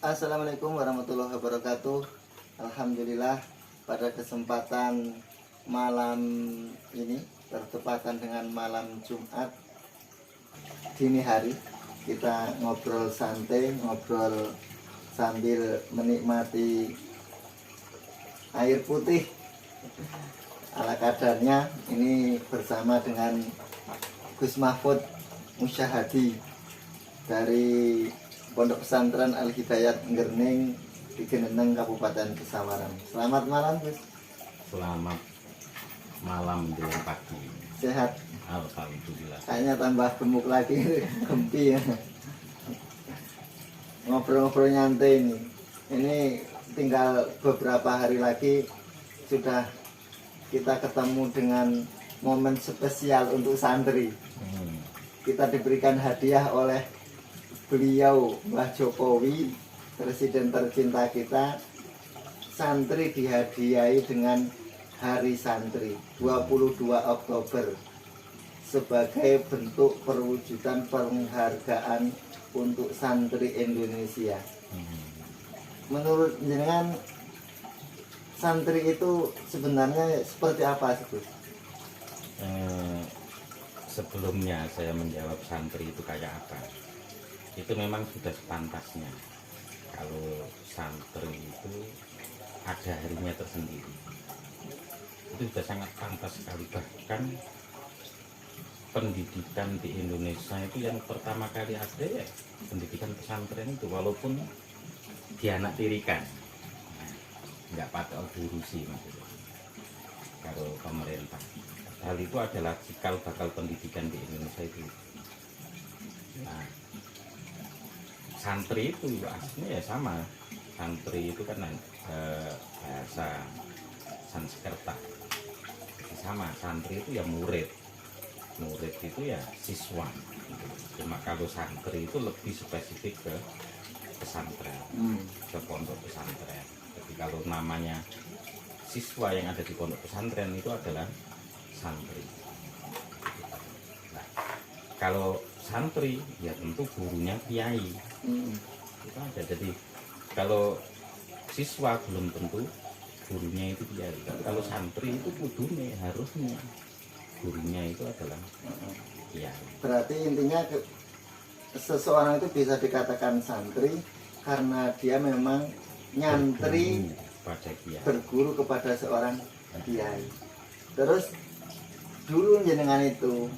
Assalamualaikum warahmatullahi wabarakatuh. Alhamdulillah pada kesempatan malam ini bertepatan dengan malam Jumat dini hari, kita ngobrol santai, ngobrol sambil menikmati air putih ala kadarnya. Ini bersama dengan Gus Mahfud Musyahadi dari Pondok Pesantren Al Hidayat Nggerning di Geneneng, Kabupaten Pesawaran. Selamat malam, Gus. Selamat malam menjelang pagi. Sehat? Alhamdulillah. Kayaknya tambah gemuk lagi, gempi ya. Ngobrol-ngobrol nyantai ini. Ini tinggal beberapa hari lagi sudah kita ketemu dengan momen spesial untuk santri. Kita diberikan hadiah oleh beliau, Mbah Jokowi, presiden tercinta kita. Santri dihadiahi dengan Hari Santri 22 Oktober sebagai bentuk perwujudan penghargaan untuk santri Indonesia. Menurut jenengan, santri itu sebenarnya seperti apa sih, Gus? Sebelumnya saya menjawab santri itu kayak apa, itu memang sudah sepantasnya. Kalau santri itu ada harinya tersendiri, itu sudah sangat pantas sekali. Bahkan pendidikan di Indonesia itu yang pertama kali ada ya pendidikan pesantren itu, walaupun dianaktirikan, nggak pakai diurusi maksudnya kalau pemerintah. Hal itu adalah cikal bakal pendidikan di Indonesia itu. Nah, santri itu aslinya ya sama. Santri itu kan bahasa Sanskerta. Sama, santri itu ya murid. Murid itu ya siswa. Cuma kalau santri itu lebih spesifik ke pesantren, ke pondok pesantren. Jadi kalau namanya siswa yang ada di pondok pesantren itu adalah santri. Nah, kalau santri ya tentu gurunya kiai. Itu aja. Jadi kalau siswa belum tentu gurunya itu kiai. Kalau santri itu kudune harusnya gurunya itu adalah kiai. Berarti intinya seseorang itu bisa dikatakan santri karena dia memang nyantri, berguru kepada seorang kiai. Terus dulu jenengan itu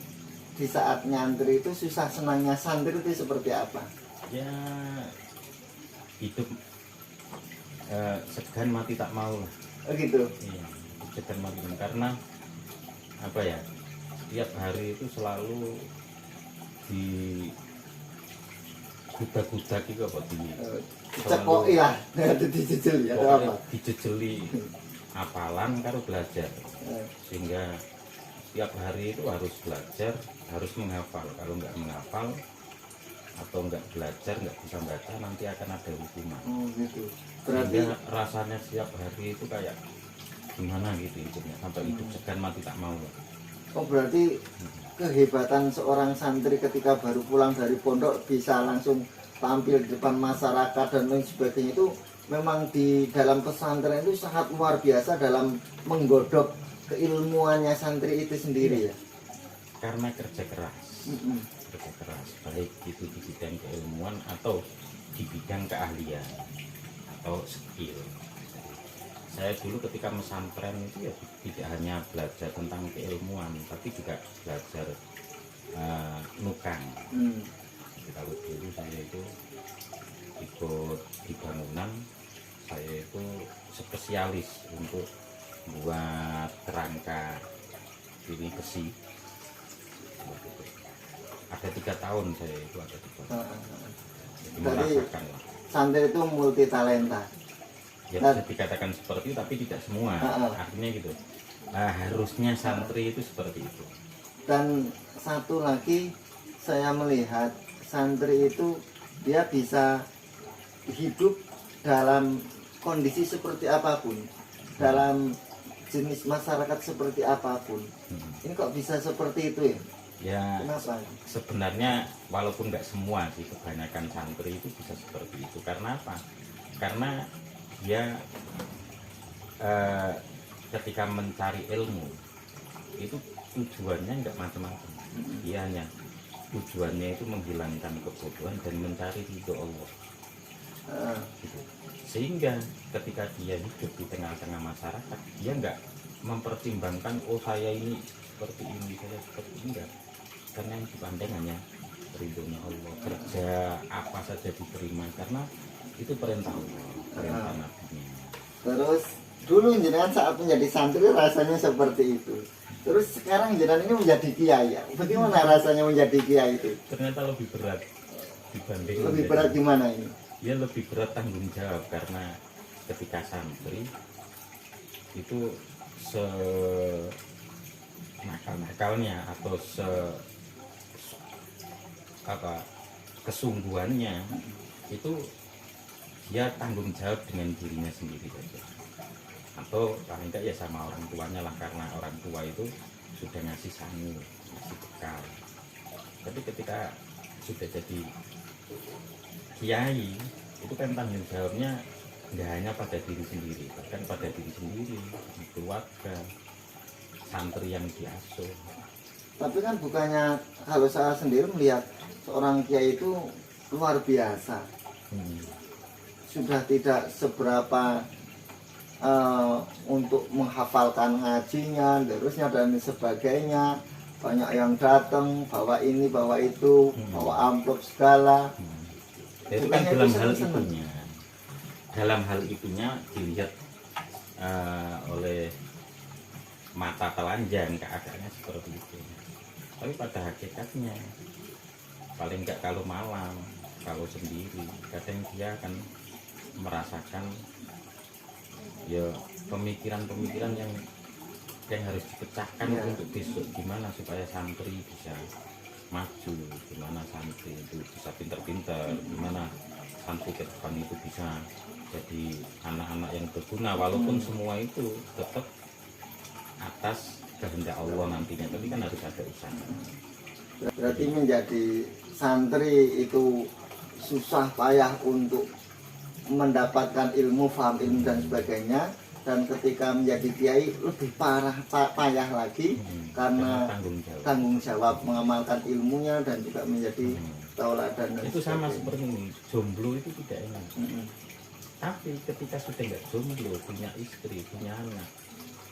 di saat nyantri itu susah senangnya santri itu seperti apa? Ya hidup segan mati tak mau lah. Oh gitu. Iya, segan mati, karena apa ya, setiap hari itu selalu di gudak-gudak itu apa di cekoki lah, dijejeli atau apa? Dijejeli apalan karo belajar, sehingga setiap hari itu harus belajar, harus menghafal. Kalau nggak menghafal atau nggak belajar, nggak bisa baca, nanti akan ada hukuman. Gitu. Berarti sehingga rasanya setiap hari itu kayak gimana gitu hidupnya, sampai hidup segan mati tak mau. Oh, berarti kehebatan seorang santri ketika baru pulang dari pondok bisa langsung tampil di depan masyarakat dan lain sebagainya itu memang di dalam pesantren itu sangat luar biasa dalam menggodok keilmuannya santri itu sendiri ya. Karena kerja keras. Kerja keras, baik itu di bidang keilmuan atau di bidang keahlian atau skill. Saya dulu ketika pesantren itu ya tidak hanya belajar tentang keilmuan, tapi juga belajar nukang. Jadi kalau dulu saya itu ikut di bangunan, saya itu spesialis untuk buat kerangka ini besi. Ada 3 tahun saya itu ada di bangunan. Jadi merasakan lah. Santri itu multi talenta. Ya bisa dikatakan seperti itu, tapi tidak semua. Artinya gitu. Nah, harusnya santri itu seperti itu. Dan satu lagi, saya melihat santri itu dia bisa hidup dalam kondisi seperti apapun, dalam jenis masyarakat seperti apapun. Ini kok bisa seperti itu ya? Ya Kenapa? sebenarnya walaupun nggak semua sih, kebanyakan santri itu bisa seperti itu. Karena apa? Karena dia ketika mencari ilmu itu tujuannya nggak macam-macam. Dia hanya tujuannya itu menghilangkan kebodohan dan mencari ridho Allah. Gitu. Sehingga ketika dia hidup di tengah-tengah masyarakat, dia nggak mempertimbangkan oh saya ini seperti ini, saya seperti ini, enggak. Karena yang dipandang hanya ridhonya Allah. Kerja apa saja diterima karena itu perintah Allah, perintah Nabi-Nya. Terus dulu jenengan saat menjadi santri rasanya seperti itu. Terus sekarang jenengan ini menjadi kiai. Bagaimana rasanya menjadi kiai itu? Ternyata lebih berat dibanding Lebih berat gimana ini? Ya lebih berat tanggung jawab, karena ketika santri itu nakal-nakalnya atau kesungguhannya itu dia tanggung jawab dengan dirinya sendiri saja, atau paling enggak ya sama orang tuanya lah, karena orang tua itu sudah ngasih sangu, ngasih bekal. Tapi ketika sudah jadi kiai itu kan tanggung jawabnya nggak hanya pada diri sendiri, bahkan pada diri sendiri, keluarga, santri yang diasuh. Tapi kan bukannya, kalau saya sendiri melihat seorang kiai itu luar biasa. Sudah tidak seberapa untuk menghafalkan ngajinya, terusnya dan sebagainya. Banyak yang datang bawa ini bawa itu, bawa amplop segala. Itu kan dalam hal itunya dilihat oleh mata telanjang keadaannya seperti itu. Tapi pada hakikatnya paling enggak kalau malam, kalau sendiri, kadang dia akan merasakan ya pemikiran-pemikiran yang harus dipecahkan untuk besok, gimana supaya santri bisa maju, gimana santri itu bisa pinter-pinter, gimana santri ke depan itu bisa jadi anak-anak yang berguna, walaupun semua itu tetap atas kehendak Allah nantinya, tapi kan harus ada usaha. Berarti menjadi santri itu susah payah untuk mendapatkan ilmu, paham ilmu dan sebagainya. Dan ketika menjadi kiai lebih payah lagi karena tanggung jawab mengamalkan ilmunya dan juga menjadi tauladan. Itu sama seperti ini, jomblo itu tidak enak. Tapi ketika sudah nggak jomblo, punya istri, punya anak,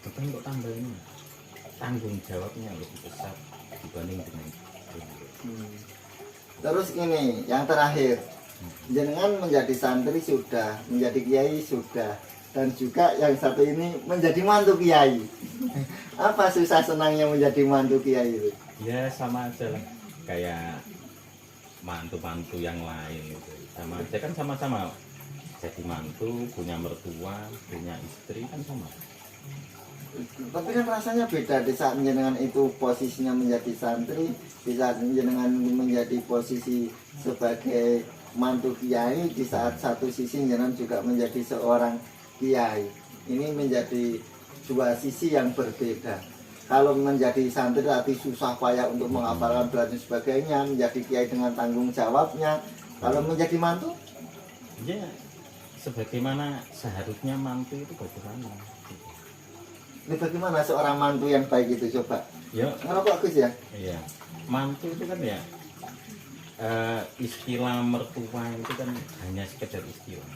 bukan kok tambahnya tanggung jawabnya lebih besar dibanding dengan jomblo. Terus ini yang terakhir, jenengan menjadi santri sudah, menjadi kiai sudah, dan juga yang satu ini menjadi mantu kiai. Apa susah senangnya menjadi mantu kiai itu? Ya sama aja lah, kayak mantu-mantu yang lain itu. Sama aja kan, sama-sama jadi mantu, punya mertua, punya istri kan sama. Tapi kan rasanya beda di saat jenengan itu posisinya menjadi santri, di saat jenengan menjadi posisi sebagai mantu kiai, di saat satu sisi jenengan juga menjadi seorang kiai. Ini menjadi dua sisi yang berbeda. Kalau menjadi santri berarti susah payah untuk menghafalkan dan sebagainya, menjadi kiai dengan tanggung jawabnya. Kalau menjadi mantu, ya sebagaimana seharusnya mantu itu bagaimana. ini bagaimana seorang mantu yang baik itu, coba? Ya, ngerokok Gus ya? Iya, mantu itu kan ya istilah mertua itu kan hanya sekedar istilah.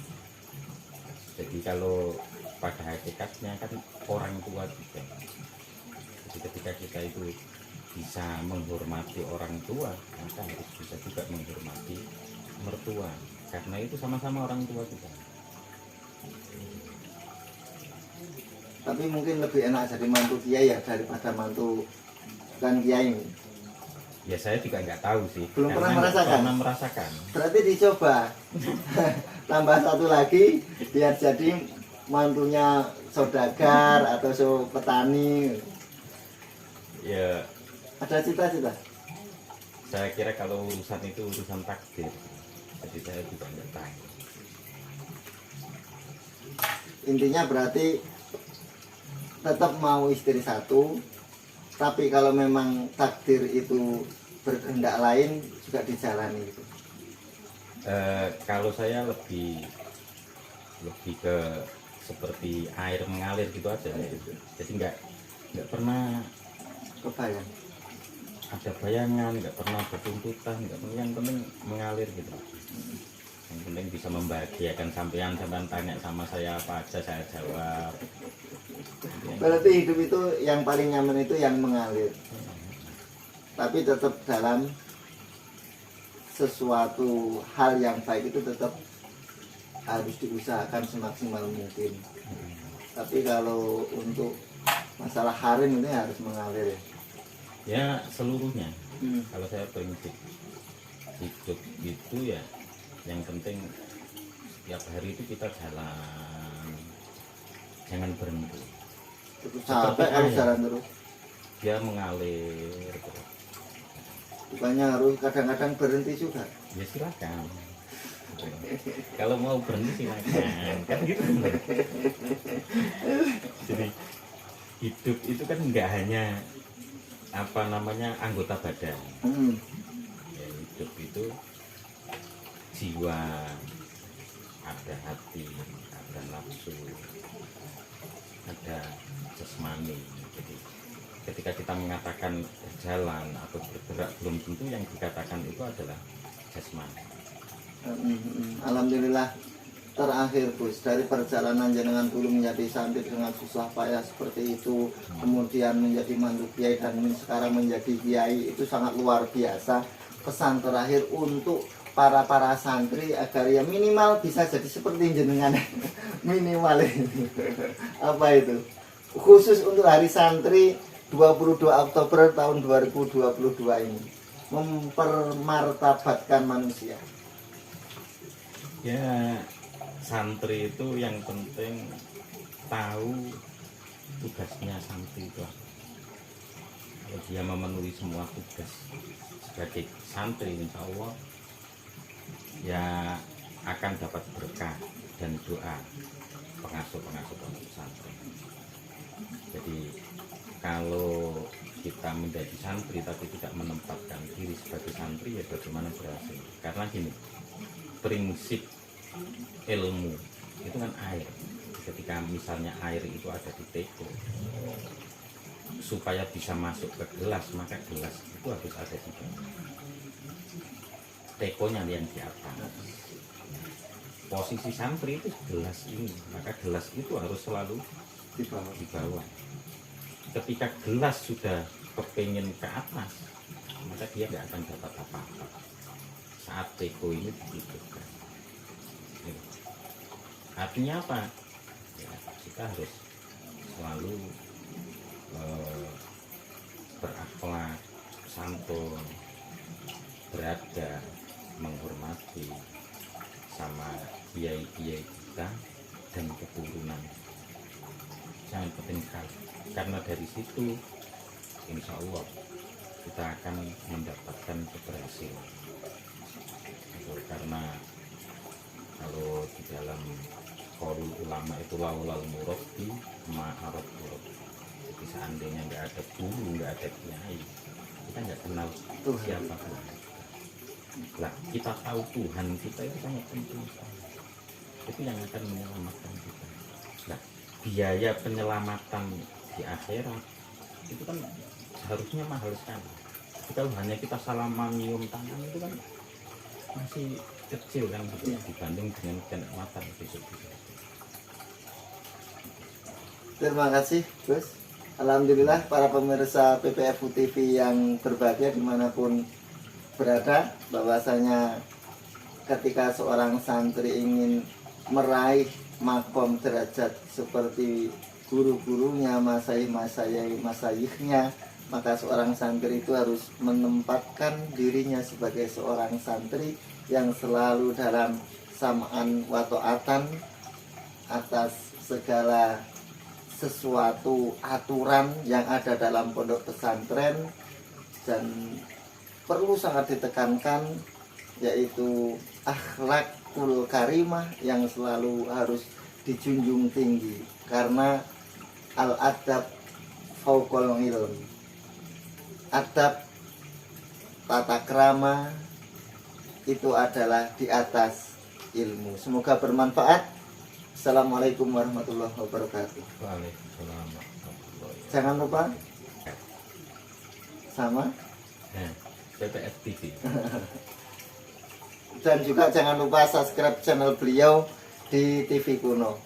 Jadi kalau pada hakikatnya kan orang tua juga. Jadi ketika kita itu bisa menghormati orang tua, maka harus bisa juga menghormati mertua, karena itu sama-sama orang tua kita. Tapi mungkin lebih enak jadi mantu kiai ya daripada mantu kan kiai. Ya saya juga nggak tahu sih. Belum pernah merasakan. Pernah merasakan. Berarti dicoba. Tambah satu lagi biar jadi mantunya saudagar atau petani. Ya. Ada cita-cita? Saya kira kalau urusan itu urusan takdir. Jadi saya juga nggak tahu. Intinya berarti tetap mau istri satu, Tapi kalau memang takdir itu berkehendak lain juga dijalani gitu. Kalau saya lebih ke seperti air mengalir gitu aja gitu. Jadi nggak pernah Kebayang. ada bayangan, nggak pernah ada tuntutan, nggak pernah, yang penting mengalir gitu. Yang penting bisa membahagiakan sampean tanya sama saya apa aja saya jawab. Berarti hidup itu yang paling nyaman itu yang mengalir. Tapi tetap dalam sesuatu hal yang baik itu tetap harus diusahakan semaksimal mungkin. Tapi kalau untuk masalah harim ini harus mengalir ya. Ya seluruhnya. Kalau saya prinsip hidup itu ya yang penting setiap hari itu kita jalan, jangan berhenti. Terus sampai harus jalan terus. Dia mengalir terus. Bukannya harus kadang-kadang berhenti juga. Ya silakan. Kalau mau berhenti silakan. Kan gitu. Jadi hidup itu kan nggak hanya apa namanya anggota badan. Ya, hidup itu jiwa, ada hati, ada nafsu, ada jasmani. Jadi ketika kita mengatakan berjalan atau bergerak, belum tentu yang dikatakan itu adalah jasmani. Alhamdulillah terakhir Gus, dari perjalanan jenengan dulu menjadi santri dengan susah payah seperti itu, kemudian menjadi mantu kiai dan sekarang menjadi kiai, itu sangat luar biasa. Pesan terakhir untuk para santri agar ya minimal bisa jadi seperti jenengan minimal ini apa itu khusus untuk hari santri 22 Oktober tahun 2022 ini mempermartabatkan manusia. Ya santri itu yang penting tahu tugasnya santri itu. Kalau dia memenuhi semua tugas sebagai santri, insya Allah ya akan dapat berkah dan doa pengasuh santri. Jadi kalau kita menjadi santri tapi tidak menempatkan diri sebagai santri, ya bagaimana berhasil? Karena gini, prinsip ilmu itu kan air. Ketika misalnya air itu ada di teko, supaya bisa masuk ke gelas, maka gelas itu harus ada di bawah, tekonya yang di atas. Posisi santri itu gelas ini, maka gelas itu harus selalu di bawah. Ketika gelas sudah kepingin ke atas, maka dia nggak akan dapat apa-apa saat teko ini dihidupkan. Artinya apa? Ya, kita harus selalu berakhlak, santun, beradab, menghormati sama kiai-kiai kita dan keturunan. Sangat penting sekali, karena dari situ insya Allah kita akan mendapatkan keberhasilan. Karena kalau di dalam qaulul ulama itu laulal murabbi ma'arad murabbi. Jadi seandainya nggak ada guru, nggak ada kiai, kita nggak kenal siapa Tuhan. Lah kita tahu Tuhan kita itu sangat penting. Itu yang akan menyelamatkan kita. Nah, biaya penyelamatan di akhirat itu kan seharusnya mahal sekali. Kalau hanya kita salaman nyium tangan itu kan masih kecil kan gitu, dibanding dengan kenikmatan besok. Terima kasih Gus. Alhamdulillah para pemirsa PPFU TV yang berbahagia dimanapun berada, bahwasanya ketika seorang santri ingin meraih makom derajat seperti guru-gurunya, masayikhnya, maka seorang santri itu harus menempatkan dirinya sebagai seorang santri yang selalu dalam sam'an wa ta'atan atas segala sesuatu aturan yang ada dalam pondok pesantren, dan perlu sangat ditekankan yaitu akhlakul karimah yang selalu harus dijunjung tinggi, karena al-adab fauqal ilm. adab, tata krama itu adalah di atas ilmu. Semoga bermanfaat. Assalamualaikum warahmatullahi wabarakatuh. Waalaikumsalam warahmatullahi wabarakatuh. Jangan lupa sama PPF TV. dan juga jangan lupa subscribe channel beliau di TV Kuno.